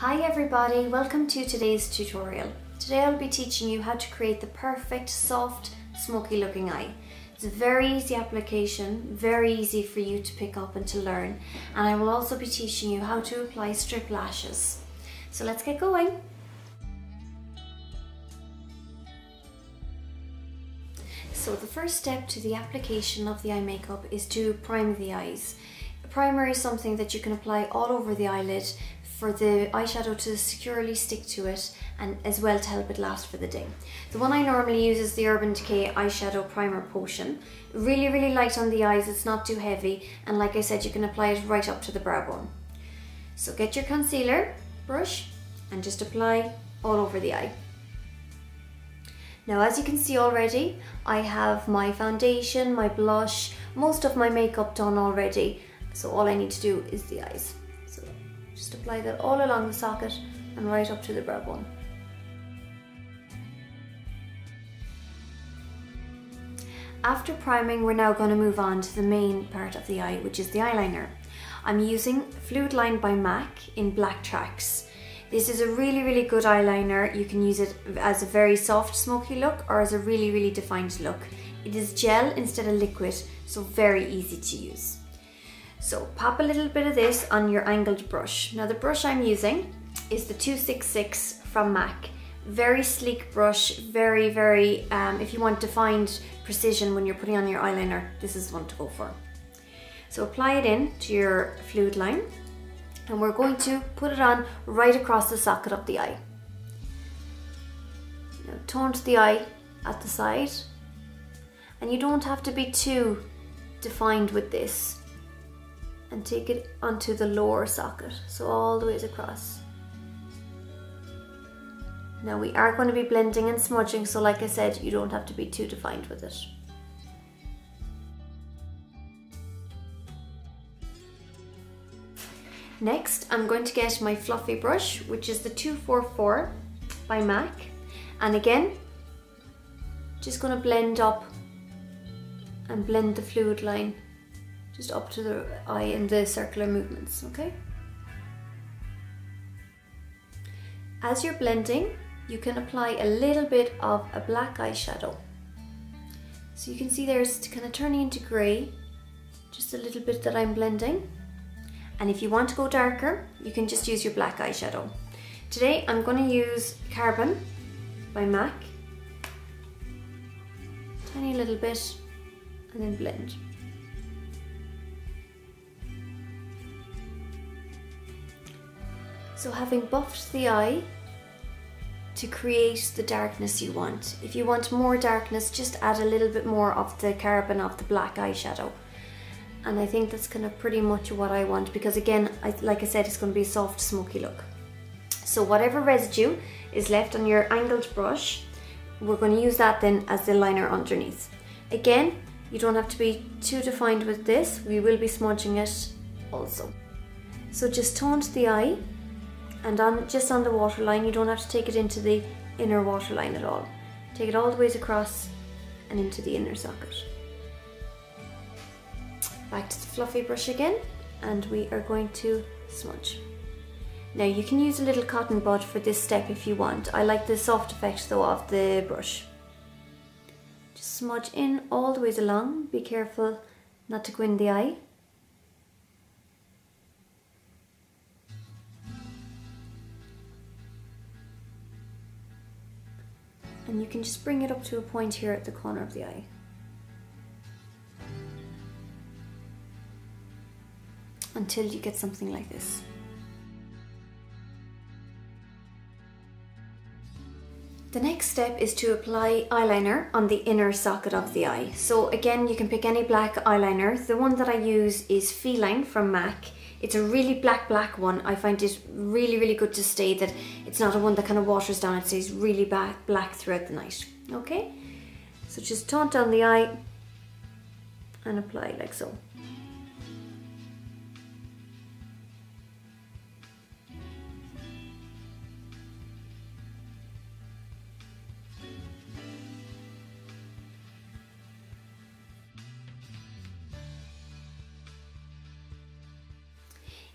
Hi everybody, welcome to today's tutorial. Today I'll be teaching you how to create the perfect soft smoky looking eye. It's a very easy application, very easy for you to pick up and to learn, and I will also be teaching you how to apply strip lashes. So let's get going. So the first step to the application of the eye makeup is to prime the eyes. A primer is something that you can apply all over the eyelid for the eyeshadow to securely stick to it and as well to help it last for the day. The one I normally use is the Urban Decay eyeshadow primer potion. Really light on the eyes, it's not too heavy, and like I said, you can apply it right up to the brow bone. So get your concealer brush and just apply all over the eye. Now as you can see already, I have my foundation, my blush, most of my makeup done already, so all I need to do is the eyes. So just apply that all along the socket and right up to the brow bone. After priming, we're now going to move on to the main part of the eye, which is the eyeliner. I'm using Fluidline by MAC in black Traxx. This is a really good eyeliner. You can use it as a very soft smoky look or as a really defined look. It is gel instead of liquid, so very easy to use. So pop a little bit of this on your angled brush. Now the brush I'm using is the 266 from MAC. Very sleek brush, very if you want defined precision when you're putting on your eyeliner, this is one to go for. So apply it in to your fluid line, and we're going to put it on right across the socket of the eye. Now taunt the eye at the side, and you don't have to be too defined with this, and take it onto the lower socket, so all the ways across. Now we are going to be blending and smudging, so like I said, you don't have to be too defined with it. Next, I'm going to get my fluffy brush, which is the 244 by MAC, and again, just going to blend up and blend the fluid line just up to the eye in the circular movements, okay? As you're blending, you can apply a little bit of a black eyeshadow. So you can see there's kind of turning into grey, just a little bit that I'm blending. And if you want to go darker, you can just use your black eyeshadow. Today I'm going to use Carbon by MAC. Tiny little bit, and then blend. So having buffed the eye to create the darkness you want. If you want more darkness, just add a little bit more of the Carbon of the black eyeshadow. And I think that's kind of pretty much what I want, because again, like I said, it's going to be a soft smoky look. So whatever residue is left on your angled brush, we're going to use that then as the liner underneath. Again, you don't have to be too defined with this, we will be smudging it also. So just taunt the eye, and just on the waterline, you don't have to take it into the inner waterline at all. Take it all the ways across and into the inner socket. Back to the fluffy brush again, and we are going to smudge. Now you can use a little cotton bud for this step if you want. I like the soft effect though of the brush. Just smudge in all the ways along. Be careful not to go in the eye. And you can just bring it up to a point here at the corner of the eye. Until you get something like this. The next step is to apply eyeliner on the inner socket of the eye. So again, you can pick any black eyeliner. The one that I use is Feline from MAC. It's a really black one. I find it really good to stay, that it's not a one that kind of waters down, it stays really black throughout the night. Okay, so just taunt on the eye and apply like so.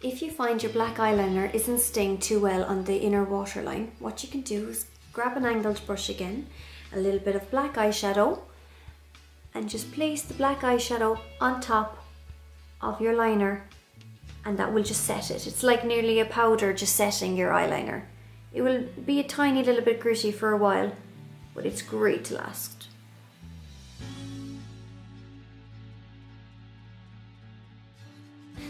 If you find your black eyeliner isn't staying too well on the inner waterline, what you can do is grab an angled brush again, a little bit of black eyeshadow, and just place the black eyeshadow on top of your liner, and that will just set it. It's like nearly a powder just setting your eyeliner. It will be a tiny little bit gritty for a while, but it's great to last.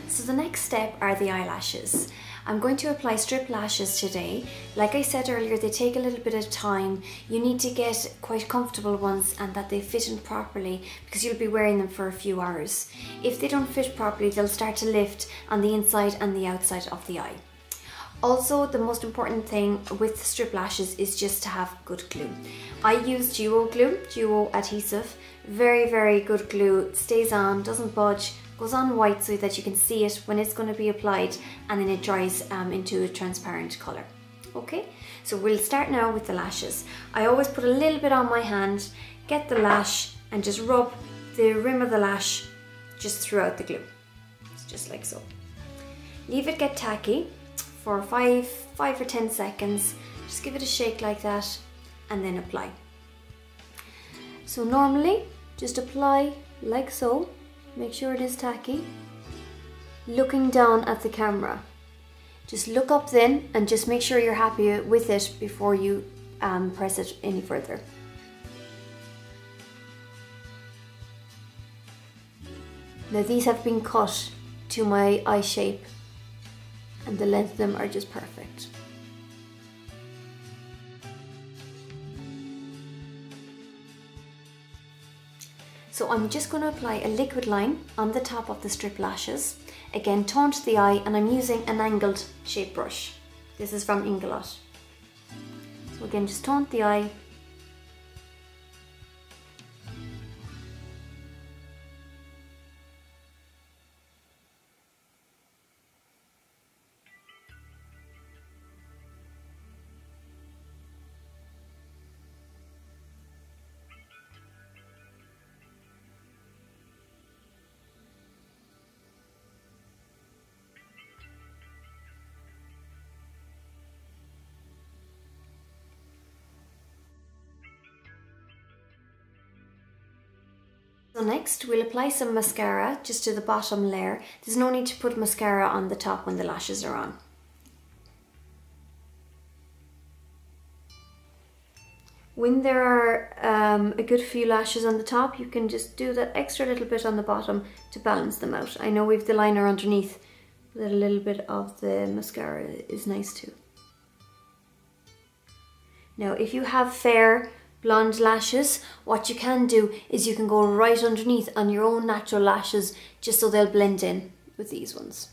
So the next step are the eyelashes. I'm going to apply strip lashes today. Like I said earlier, they take a little bit of time. You need to get quite comfortable ones and that they fit in properly, because you'll be wearing them for a few hours. If they don't fit properly, they'll start to lift on the inside and the outside of the eye. Also, the most important thing with strip lashes is just to have good glue. I use Duo glue, Duo adhesive. Very, very good glue. It stays on, doesn't budge, goes on white so that you can see it when it's going to be applied, and then it dries into a transparent colour. Okay, so we'll start now with the lashes. I always put a little bit on my hand, get the lash, and just rub the rim of the lash just throughout the glue. It's just like so. Leave it get tacky for 5 or 10 seconds. Just give it a shake like that and then apply. So normally just apply like so, make sure it is tacky, looking down at the camera. Just look up then and just make sure you're happy with it before you press it any further. Now these have been cut to my eye shape, and the length of them are just perfect. So I'm just going to apply a liquid line on the top of the strip lashes. Again, taunt the eye, and I'm using an angled shape brush. This is from Inglot. So again, just taunt the eye. So next we'll apply some mascara just to the bottom layer. There's no need to put mascara on the top when the lashes are on. When there are a good few lashes on the top, you can just do that extra little bit on the bottom to balance them out. I know we've the liner underneath, but a little bit of the mascara is nice too. Now if you have fair blonde lashes, what you can do is you can go right underneath on your own natural lashes, just so they'll blend in with these ones.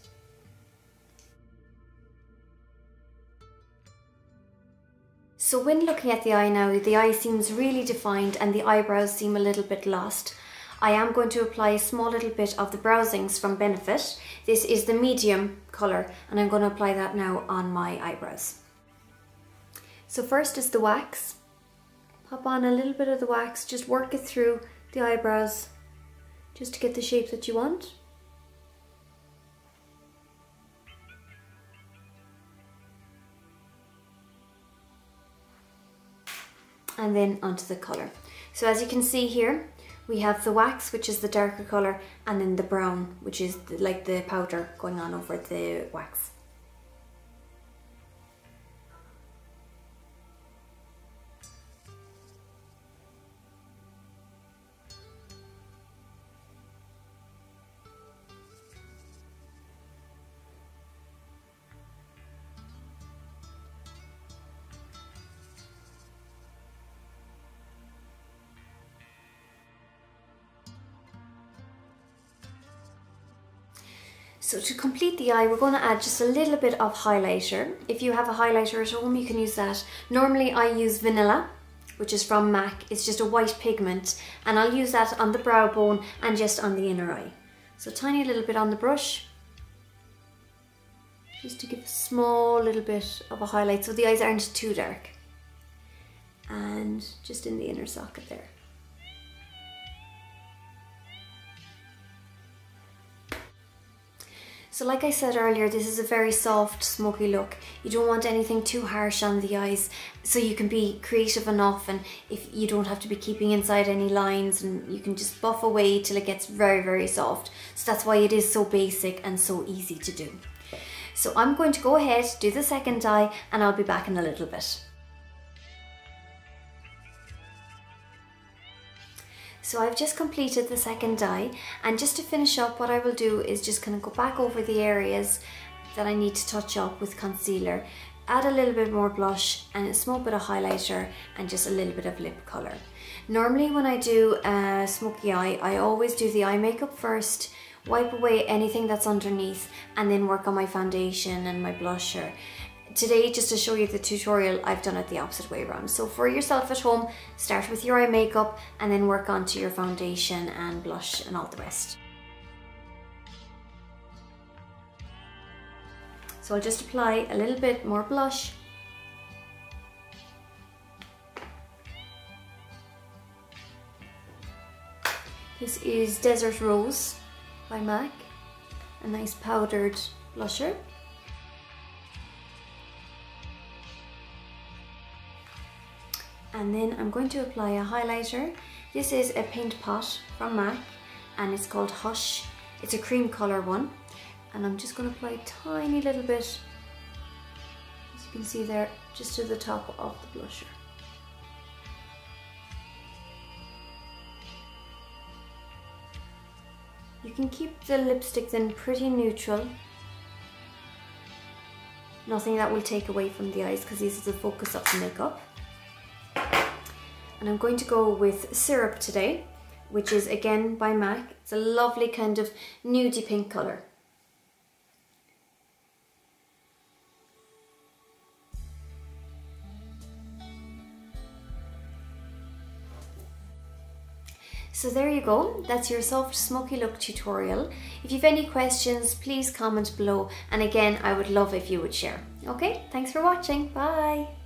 So when looking at the eye now, the eye seems really defined and the eyebrows seem a little bit lost. I am going to apply a small little bit of the Browzings from Benefit. This is the medium colour, and I'm going to apply that now on my eyebrows. So first is the wax. Pop on a little bit of the wax, just work it through the eyebrows just to get the shape that you want. And then onto the colour. So as you can see here, we have the wax, which is the darker colour, and then the brown, which is like the powder going on over the wax. So to complete the eye, we're going to add just a little bit of highlighter. If you have a highlighter at home, you can use that. Normally I use Vanilla, which is from MAC. It's just a white pigment, and I'll use that on the brow bone and just on the inner eye. So tiny little bit on the brush, just to give a small little bit of a highlight so the eyes aren't too dark. And just in the inner socket there. So like I said earlier, this is a very soft, smoky look. You don't want anything too harsh on the eyes, so you can be creative enough, and if you don't have to be keeping inside any lines, and you can just buff away till it gets very, very soft. So that's why it is so basic and so easy to do. So I'm going to go ahead, do the second eye, and I'll be back in a little bit. So I've just completed the second eye, and just to finish up, what I will do is just kind of go back over the areas that I need to touch up with concealer, add a little bit more blush and a small bit of highlighter and just a little bit of lip colour. Normally when I do a smoky eye, I always do the eye makeup first, wipe away anything that's underneath, and then work on my foundation and my blusher. Today, just to show you the tutorial, I've done it the opposite way around. So for yourself at home, start with your eye makeup and then work onto your foundation and blush and all the rest. So I'll just apply a little bit more blush. This is Desert Rose by MAC, a nice powdered blusher. And then I'm going to apply a highlighter. This is a Paint Pot from MAC and it's called Hush. It's a cream colour one. And I'm just going to apply a tiny little bit, as you can see there, just to the top of the blusher. You can keep the lipstick then pretty neutral. Nothing that will take away from the eyes because this is the focus of the makeup. And I'm going to go with Syrup today, which is again by MAC. It's a lovely kind of nudie pink colour. So there you go, that's your soft smoky look tutorial. If you have any questions, please comment below, and again I would love if you would share. Okay, thanks for watching, bye!